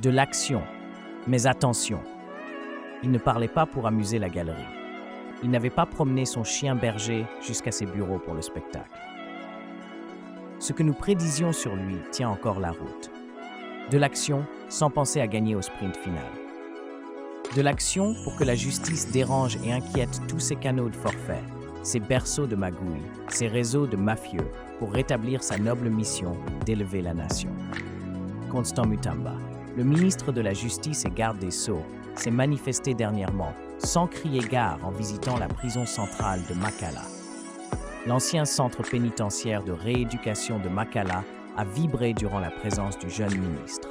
De l'action. Mais attention, il ne parlait pas pour amuser la galerie. Il n'avait pas promené son chien berger jusqu'à ses bureaux pour le spectacle. Ce que nous prédisions sur lui tient encore la route. De l'action sans penser à gagner au sprint final. De l'action pour que la justice dérange et inquiète tous ses canaux de forfait, ses berceaux de magouilles, ses réseaux de mafieux pour rétablir sa noble mission d'élever la nation. Constant Mutamba, le ministre de la Justice et garde des Sceaux, s'est manifesté dernièrement, sans crier gare en visitant la prison centrale de Makala. L'ancien centre pénitentiaire de rééducation de Makala a vibré durant la présence du jeune ministre.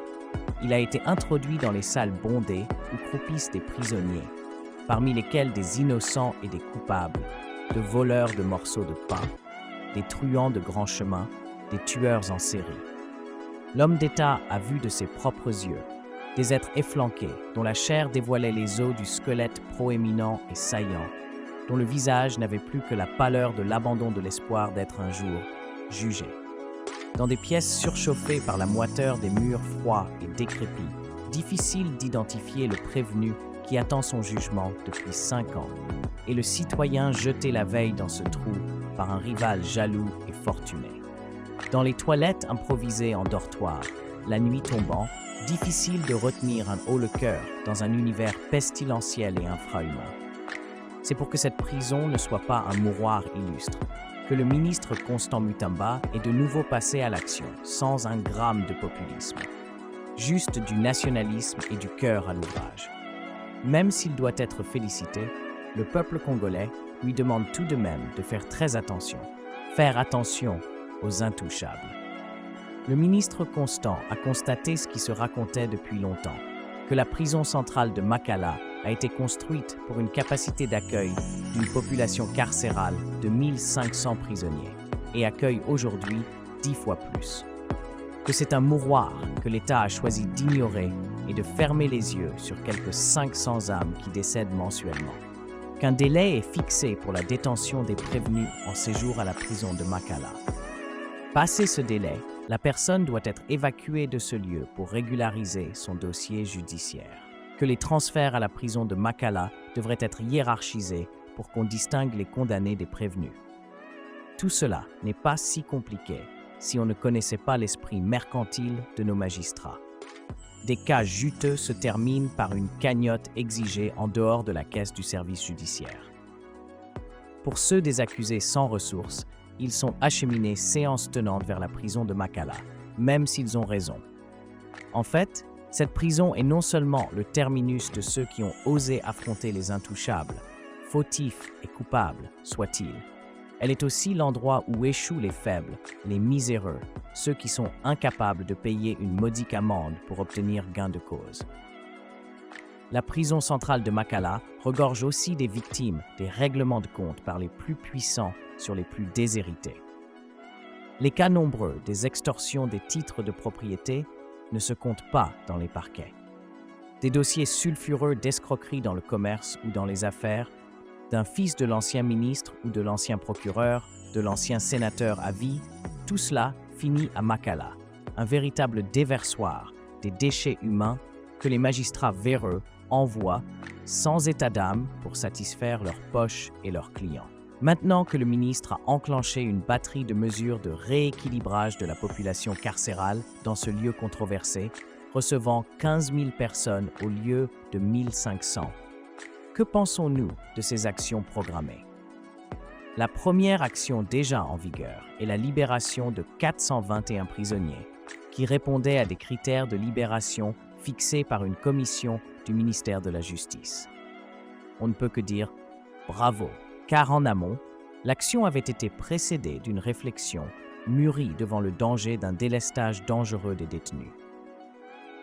Il a été introduit dans les salles bondées où croupissent des prisonniers, parmi lesquels des innocents et des coupables, de voleurs de morceaux de pain, des truands de grands chemins, des tueurs en série. L'homme d'État a vu de ses propres yeux des êtres efflanqués dont la chair dévoilait les os du squelette proéminent et saillant, dont le visage n'avait plus que la pâleur de l'abandon de l'espoir d'être un jour jugé. Dans des pièces surchauffées par la moiteur des murs froids et décrépits, difficile d'identifier le prévenu qui attend son jugement depuis 5 ans, et le citoyen jeté la veille dans ce trou par un rival jaloux et fortuné. Dans les toilettes improvisées en dortoir, la nuit tombant, difficile de retenir un haut-le-cœur dans un univers pestilentiel et infrahumain. C'est pour que cette prison ne soit pas un mouroir illustre, que le ministre Constant Mutamba est de nouveau passé à l'action, sans un gramme de populisme. Juste du nationalisme et du cœur à l'ouvrage. Même s'il doit être félicité, le peuple congolais lui demande tout de même de faire très attention. Faire attention aux intouchables. Le ministre Constant a constaté ce qui se racontait depuis longtemps, que la prison centrale de Makala a été construite pour une capacité d'accueil d'une population carcérale de 1500 prisonniers et accueille aujourd'hui 10 fois plus. Que c'est un mouroir que l'État a choisi d'ignorer et de fermer les yeux sur quelques 500 âmes qui décèdent mensuellement. Qu'un délai est fixé pour la détention des prévenus en séjour à la prison de Makala. Passé ce délai, la personne doit être évacuée de ce lieu pour régulariser son dossier judiciaire. Que les transferts à la prison de Makala devraient être hiérarchisés pour qu'on distingue les condamnés des prévenus. Tout cela n'est pas si compliqué si on ne connaissait pas l'esprit mercantile de nos magistrats. Des cas juteux se terminent par une cagnotte exigée en dehors de la caisse du service judiciaire. Pour ceux des accusés sans ressources, ils sont acheminés séance tenante vers la prison de Makala, même s'ils ont raison. En fait, cette prison est non seulement le terminus de ceux qui ont osé affronter les intouchables, fautifs et coupables soient-ils, elle est aussi l'endroit où échouent les faibles, les miséreux, ceux qui sont incapables de payer une modique amende pour obtenir gain de cause. La prison centrale de Makala regorge aussi des victimes des règlements de compte par les plus puissants sur les plus déshérités. Les cas nombreux des extorsions des titres de propriété ne se comptent pas dans les parquets. Des dossiers sulfureux d'escroquerie dans le commerce ou dans les affaires, d'un fils de l'ancien ministre ou de l'ancien procureur, de l'ancien sénateur à vie, tout cela finit à Makala, un véritable déversoir des déchets humains que les magistrats véreux envoient sans état d'âme pour satisfaire leurs poches et leurs clients. Maintenant que le ministre a enclenché une batterie de mesures de rééquilibrage de la population carcérale dans ce lieu controversé, recevant 15 000 personnes au lieu de 1500, que pensons-nous de ces actions programmées? La première action déjà en vigueur est la libération de 421 prisonniers qui répondaient à des critères de libération fixés par une commission du ministère de la Justice. On ne peut que dire bravo, car en amont, l'action avait été précédée d'une réflexion mûrie devant le danger d'un délestage dangereux des détenus.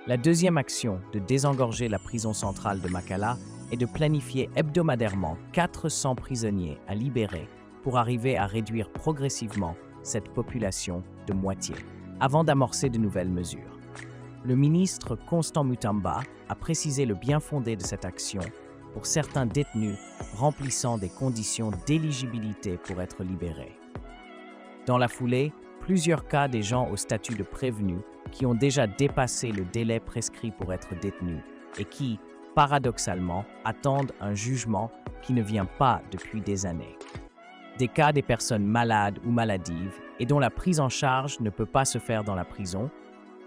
La deuxième action de désengorger la prison centrale de Makala est de planifier hebdomadairement 400 prisonniers à libérer pour arriver à réduire progressivement cette population de moitié, avant d'amorcer de nouvelles mesures. Le ministre Constant Mutamba a précisé le bien-fondé de cette action pour certains détenus remplissant des conditions d'éligibilité pour être libérés. Dans la foulée, plusieurs cas des gens au statut de prévenus qui ont déjà dépassé le délai prescrit pour être détenus et qui, paradoxalement, attendent un jugement qui ne vient pas depuis des années. Des cas des personnes malades ou maladives et dont la prise en charge ne peut pas se faire dans la prison,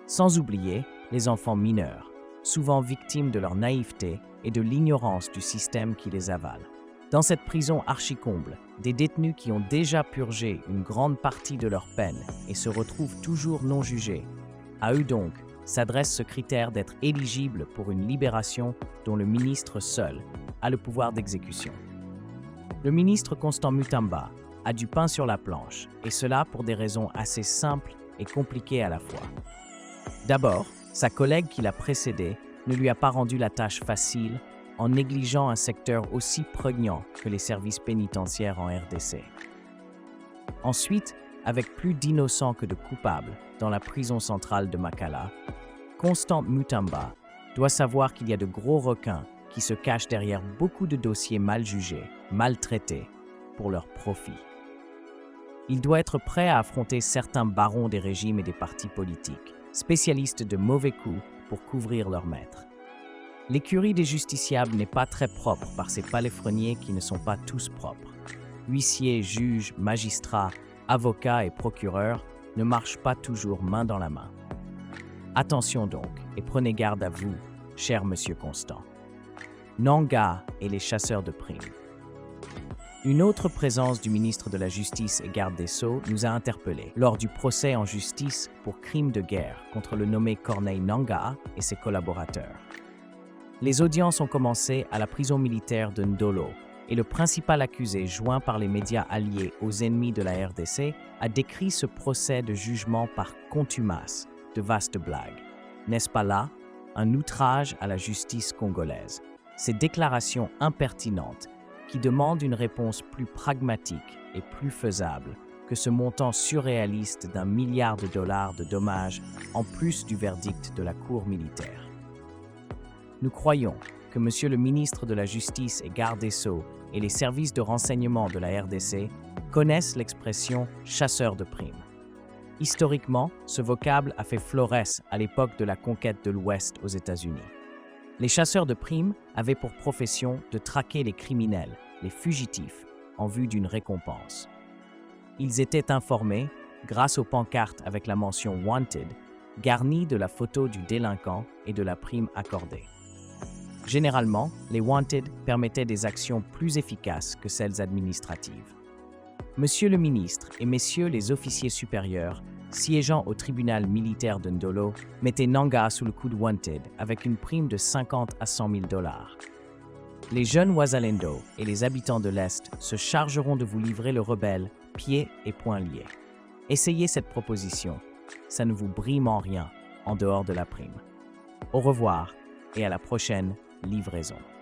sans oublier les enfants mineurs, souvent victimes de leur naïveté et de l'ignorance du système qui les avale. Dans cette prison archi-comble, des détenus qui ont déjà purgé une grande partie de leur peine et se retrouvent toujours non jugés. À eux donc s'adresse ce critère d'être éligible pour une libération dont le ministre seul a le pouvoir d'exécution. Le ministre Constant Mutamba a du pain sur la planche, et cela pour des raisons assez simples et compliquées à la fois. D'abord, sa collègue qui l'a précédé ne lui a pas rendu la tâche facile en négligeant un secteur aussi prégnant que les services pénitentiaires en RDC. Ensuite, avec plus d'innocents que de coupables dans la prison centrale de Makala, Constant Mutamba doit savoir qu'il y a de gros requins qui se cachent derrière beaucoup de dossiers mal jugés, mal traités, pour leur profit. Il doit être prêt à affronter certains barons des régimes et des partis politiques, spécialistes de mauvais coups pour couvrir leurs maîtres. L'écurie des justiciables n'est pas très propre par ces palefreniers qui ne sont pas tous propres. Huissiers, juges, magistrats, avocats et procureurs ne marchent pas toujours main dans la main. Attention donc et prenez garde à vous, cher monsieur Constant. Nanga et les chasseurs de primes. Une autre présence du ministre de la Justice et garde des Sceaux nous a interpellés lors du procès en justice pour crime de guerre contre le nommé Corneille Nangaa et ses collaborateurs. Les audiences ont commencé à la prison militaire de Ndolo et le principal accusé, joint par les médias alliés aux ennemis de la RDC, a décrit ce procès de jugement par contumace, de vaste blague. N'est-ce pas là un outrage à la justice congolaise? Ces déclarations impertinentes qui demandent une réponse plus pragmatique et plus faisable que ce montant surréaliste d'1 milliard de dollars de dommages en plus du verdict de la Cour militaire. Nous croyons que Monsieur le ministre de la Justice et garde des Sceaux et les services de renseignement de la RDC connaissent l'expression « chasseur de primes ». Historiquement, ce vocable a fait florès à l'époque de la conquête de l'Ouest aux États-Unis. Les chasseurs de primes avaient pour profession de traquer les criminels, les fugitifs, en vue d'une récompense. Ils étaient informés, grâce aux pancartes avec la mention « Wanted », garnies de la photo du délinquant et de la prime accordée. Généralement, les Wanted permettaient des actions plus efficaces que celles administratives. Monsieur le ministre et messieurs les officiers supérieurs siégeant au tribunal militaire de Ndolo mettaient Nangaa sous le coup de Wanted avec une prime de 50 à 100 000 dollars. Les jeunes Wazalendo et les habitants de l'Est se chargeront de vous livrer le rebelle, pieds et poings liés. Essayez cette proposition, ça ne vous brime en rien en dehors de la prime. Au revoir et à la prochaine livraison.